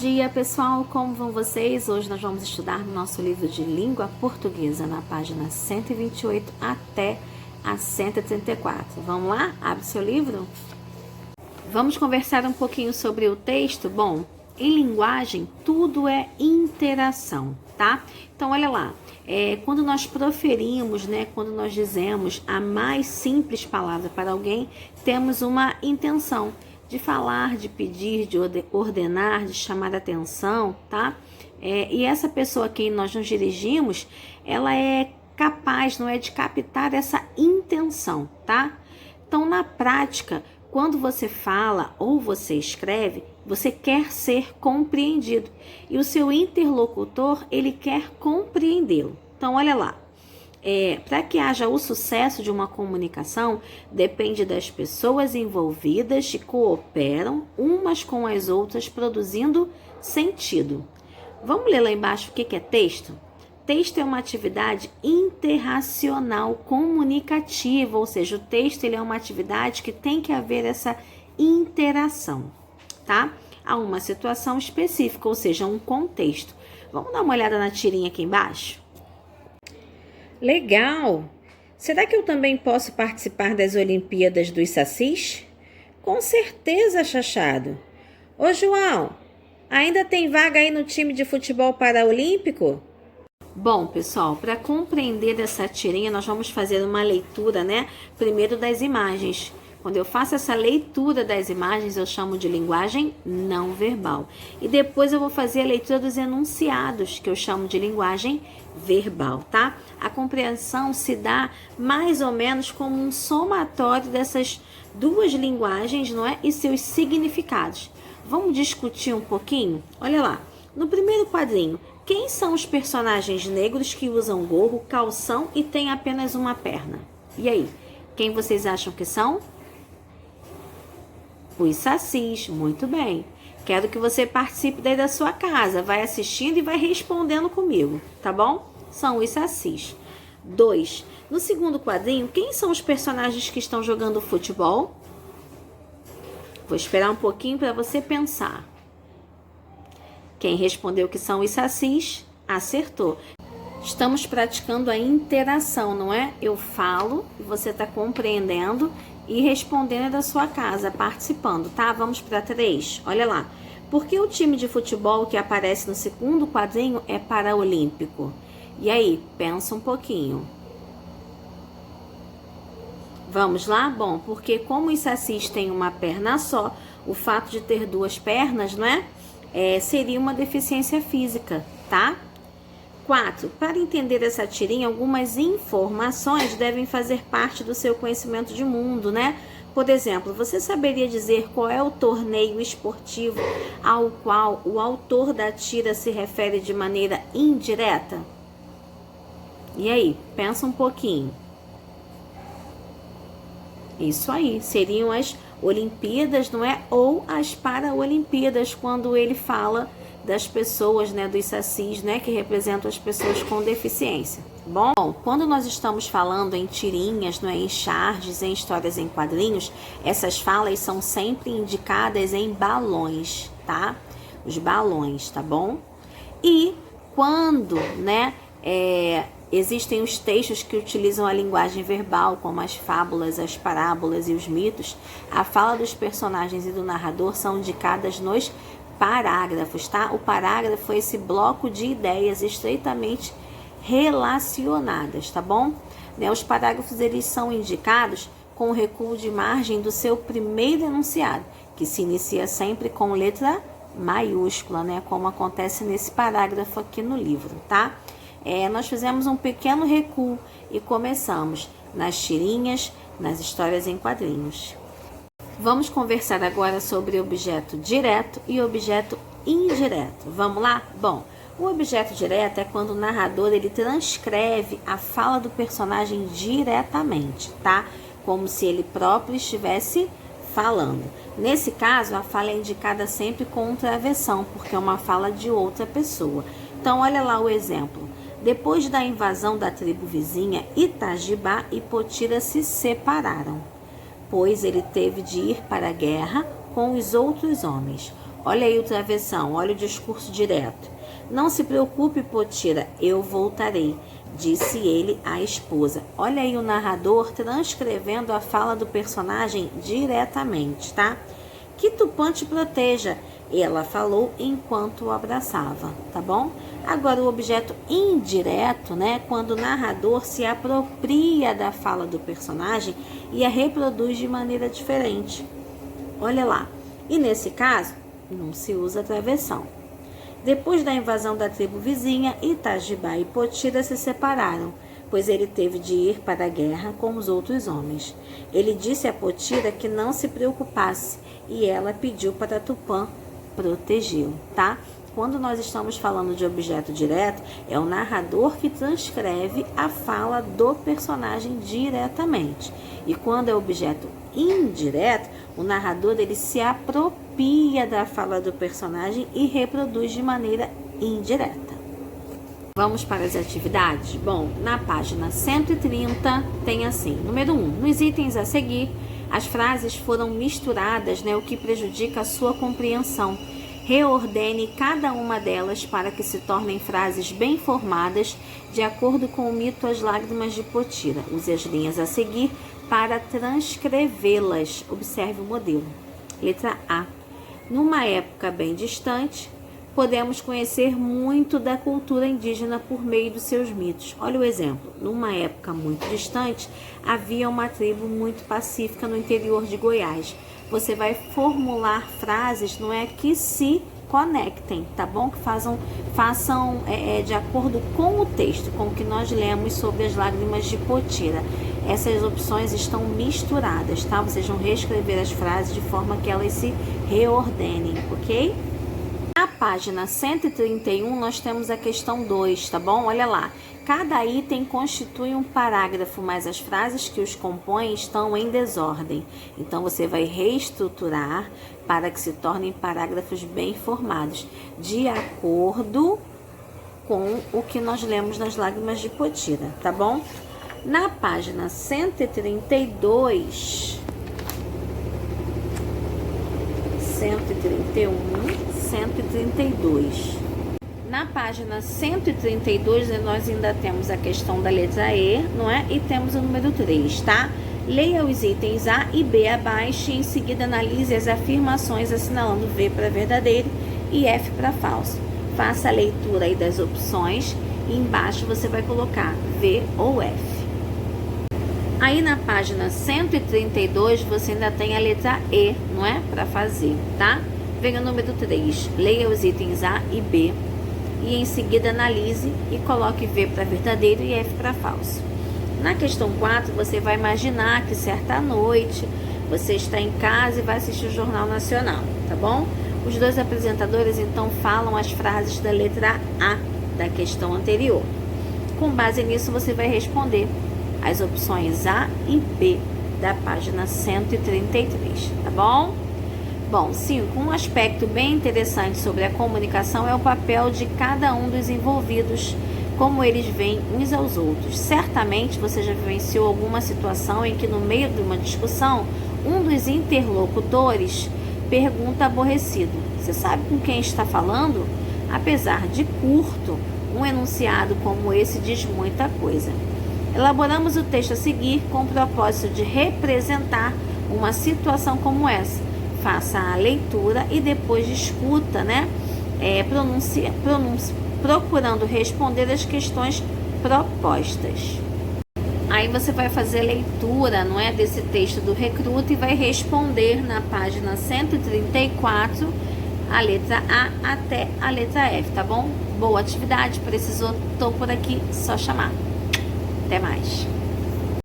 dia, pessoal! Como vão vocês? Hoje nós vamos estudar no nosso livro de língua portuguesa, na página 128 até a 134. Vamos lá? Abre seu livro. Vamos conversar um pouquinho sobre o texto? Bom, em linguagem, tudo é interação, tá? Então, olha lá. Quando nós proferimos, quando nós dizemos a mais simples palavra para alguém, temos uma intenção de falar, de pedir, de ordenar, de chamar atenção, tá? E essa pessoa a quem nós nos dirigimos, ela é capaz, não é, de captar essa intenção, tá? Então, na prática, quando você fala ou você escreve, você quer ser compreendido e o seu interlocutor, ele quer compreendê-lo. Então, olha lá. Para que haja o sucesso de uma comunicação, depende das pessoas envolvidas que cooperam umas com as outras, produzindo sentido. Vamos ler lá embaixo o que é texto? Texto é uma atividade interracional comunicativa, ou seja, o texto ele é uma atividade que tem que haver essa interação, tá? Há uma situação específica, ou seja, um contexto. Vamos dar uma olhada na tirinha aqui embaixo? Legal! Será que eu também posso participar das Olimpíadas dos Sacis? Com certeza, Chachado. Ô, João, ainda tem vaga aí no time de futebol paraolímpico? Bom, pessoal, para compreender essa tirinha, nós vamos fazer uma leitura, primeiro das imagens. Quando eu faço essa leitura das imagens, eu chamo de linguagem não verbal. E depois eu vou fazer a leitura dos enunciados, que eu chamo de linguagem verbal, tá? A compreensão se dá mais ou menos como um somatório dessas duas linguagens, não é? E seus significados. Vamos discutir um pouquinho? Olha lá, no primeiro quadrinho, quem são os personagens negros que usam gorro, calção e têm apenas uma perna? E aí, quem vocês acham que são? Os sacis, muito bem. Quero que você participe daí da sua casa, vai assistindo e vai respondendo comigo, tá bom? São os sacis. 2. No segundo quadrinho, quem são os personagens que estão jogando futebol? Vou esperar um pouquinho para você pensar. Quem respondeu que são os sacis, acertou. Estamos praticando a interação, não é? Eu falo, você está compreendendo e respondendo da sua casa, participando, tá? Vamos para 3. Olha lá. Por que o time de futebol que aparece no segundo quadrinho é paraolímpico? E aí, pensa um pouquinho. Vamos lá? Bom, porque como os sacis têm uma perna só, o fato de ter duas pernas, não é? Seria uma deficiência física, tá? 4. Para entender essa tirinha, algumas informações devem fazer parte do seu conhecimento de mundo, né? Por exemplo, você saberia dizer qual é o torneio esportivo ao qual o autor da tira se refere de maneira indireta? E aí, pensa um pouquinho. Isso aí, seriam as Olimpíadas, não é? Ou as Paraolimpíadas, quando ele fala das pessoas, dos sacis, que representam as pessoas com deficiência. Bom, quando nós estamos falando em tirinhas, em charges, em histórias em quadrinhos, essas falas são sempre indicadas em balões, tá? Os balões, tá bom? E quando, existem os textos que utilizam a linguagem verbal, como as fábulas, as parábolas e os mitos, a fala dos personagens e do narrador são indicadas nos parágrafos, tá? O parágrafo é esse bloco de ideias estreitamente relacionadas, tá bom? Os parágrafos, eles são indicados com o recuo de margem do seu primeiro enunciado, que se inicia sempre com letra maiúscula, como acontece nesse parágrafo aqui no livro, tá? Nós fizemos um pequeno recuo e começamos nas tirinhas, nas histórias em quadrinhos. Vamos conversar agora sobre objeto direto e objeto indireto. Vamos lá? Bom, o objeto direto é quando o narrador ele transcreve a fala do personagem diretamente, tá? Como se ele próprio estivesse falando. Nesse caso, a fala é indicada sempre com travessão, porque é uma fala de outra pessoa. Então, olha lá o exemplo. Depois da invasão da tribo vizinha, Itajibá e Potira se separaram, pois ele teve de ir para a guerra com os outros homens. Olha aí o travessão, olha o discurso direto. Não se preocupe, Potira, eu voltarei, disse ele à esposa. Olha aí o narrador transcrevendo a fala do personagem diretamente, tá? Que Tupã te proteja, ela falou enquanto o abraçava, tá bom? Agora o objeto indireto, né? Quando o narrador se apropria da fala do personagem e a reproduz de maneira diferente. Olha lá. E nesse caso, não se usa travessão. Depois da invasão da tribo vizinha, Itajibá e Potira se separaram, pois ele teve de ir para a guerra com os outros homens. Ele disse a Potira que não se preocupasse e ela pediu para Tupã protegê-lo, tá? Quando nós estamos falando de objeto direto, é o narrador que transcreve a fala do personagem diretamente. E quando é objeto indireto, o narrador ele se apropria da fala do personagem e reproduz de maneira indireta. Vamos para as atividades? Bom, na página 130 tem assim, número 1, nos itens a seguir, as frases foram misturadas, né, o que prejudica a sua compreensão. Reordene cada uma delas para que se tornem frases bem formadas, de acordo com o mito As Lágrimas de Potira. Use as linhas a seguir para transcrevê-las. Observe o modelo. Letra A. Numa época bem distante, podemos conhecer muito da cultura indígena por meio dos seus mitos. Olha o exemplo. Numa época muito distante, havia uma tribo muito pacífica no interior de Goiás. Você vai formular frases, não é, que se conectem, tá bom? Que façam de acordo com o texto, com o que nós lemos sobre as lágrimas de Potira. Essas opções estão misturadas, tá? Vocês vão reescrever as frases de forma que elas se reordenem, ok? Na página 131, nós temos a questão 2, tá bom? Olha lá. Cada item constitui um parágrafo, mas as frases que os compõem estão em desordem. Então, você vai reestruturar para que se tornem parágrafos bem formados, de acordo com o que nós lemos nas Lágrimas de Potira, tá bom? Na página 132, 131, 132. Na página 132, nós ainda temos a questão da letra E, não é? E temos o número 3, tá? Leia os itens A e B abaixo e em seguida analise as afirmações assinalando V para verdadeiro e F para falso. Faça a leitura aí das opções e embaixo você vai colocar V ou F. Aí na página 132 você ainda tem a letra E, não é? Para fazer, tá? Vem o número 3. Leia os itens A e B e em seguida analise e coloque V para verdadeiro e F para falso. Na questão 4, você vai imaginar que certa noite você está em casa e vai assistir o Jornal Nacional, tá bom? Os dois apresentadores então falam as frases da letra A da questão anterior. Com base nisso, você vai responder as opções A e B da página 133, tá bom? Bom, 5. Um aspecto bem interessante sobre a comunicação é o papel de cada um dos envolvidos, como eles veem uns aos outros. Certamente você já vivenciou alguma situação em que no meio de uma discussão, um dos interlocutores pergunta aborrecido: você sabe com quem está falando? Apesar de curto, um enunciado como esse diz muita coisa. Elaboramos o texto a seguir com o propósito de representar uma situação como essa. Faça a leitura e depois discuta, né? Procurando responder as questões propostas. Aí você vai fazer a leitura, não é, desse texto do Recruta e vai responder na página 134 a letra A até a letra F, tá bom? Boa atividade, precisou, tô por aqui, só chamar. Até mais.